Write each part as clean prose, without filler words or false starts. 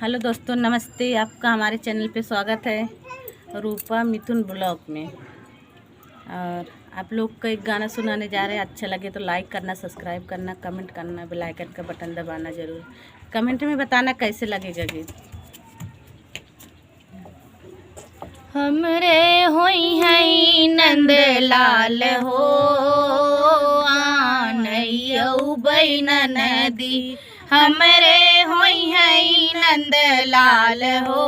Hello दोस्तों, नमस्ते। आपका हमारे चैनल पे स्वागत है रूपा मिथुन ब्लॉग में। और आप लोग को एक गाना सुनाने जा रहे हैं। अच्छा लगे तो लाइक करना, सब्सक्राइब करना, कमेंट करना, बेल आइकन का बटन दबाना ज़रूर। कमेंट में बताना कैसे लगेगा गीत। हमरे होई है नंद लाल हो आनैयौ बैन नदी, हमरे होई है नंद लाल हो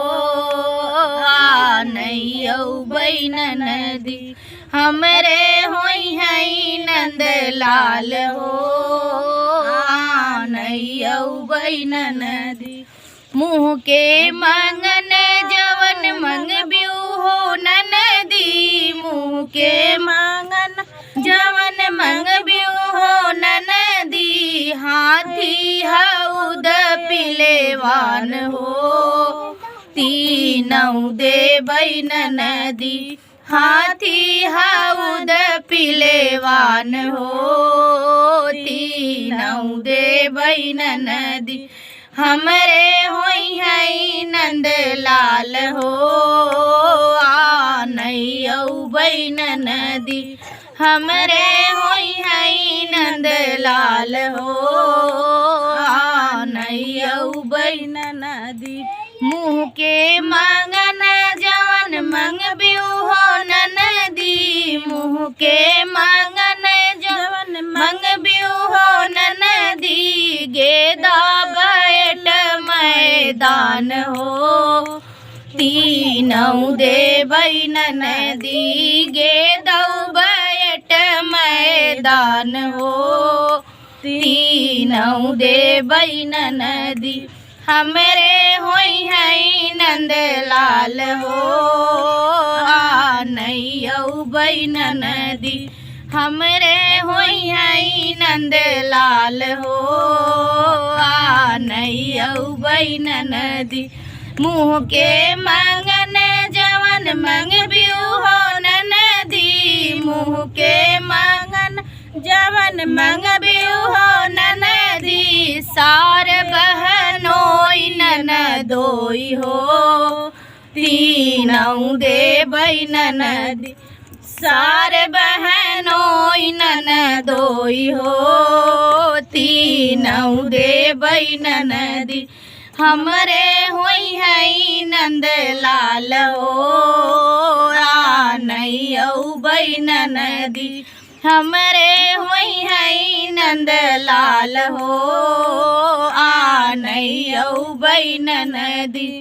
आनैयौ बैन नदी, हमरे होई है नंद लाल हो आनैयौ बैन नदी। मुँह के मंगन जवन मंगब्यू हो ननदी, मुँह के मंगन जवन मंगब्यू हो ननदी, हाथी हउद पिलेवान हो तीनौ देबै ननदी, हाथी हउद पिलेवान हो तीनौ देबै ननदी, हमरे होई है नंद लाल हो आनैयौ बैन नदी, हमरे होई है नंद लाल हो आनैयौ बैन नदी। मुँह के मंगन जवन मंगब्यू हो ननदी, मुँह के मंगन जवन मंगब्यू हो ननदी, गेदा बैठ मैदान हो तीनौ देबै ननदी, गेदौ बैठ मैदान हो तीनौ देबै ननदी, हमरे होई है नंद लाल हो आनैयौ बैन नदी, हमरे होई है नंद लाल हो आनैयौ बैन नदी। मुँह के मंगन जवन मंगब्यू हो ननदी, मुँह के मंगन जवन मंगब्यू हो ननदी, सार बहनोई ननदोई हो तीनौ देबै ननदी, सार बहनोई ननदोई हो तीनौ देबै ननदी, हमरे होई है नंद लाल हो आनैयौ बैन नदी, हमरे होई है नंद लाल हो आनैयौ बैन नदी।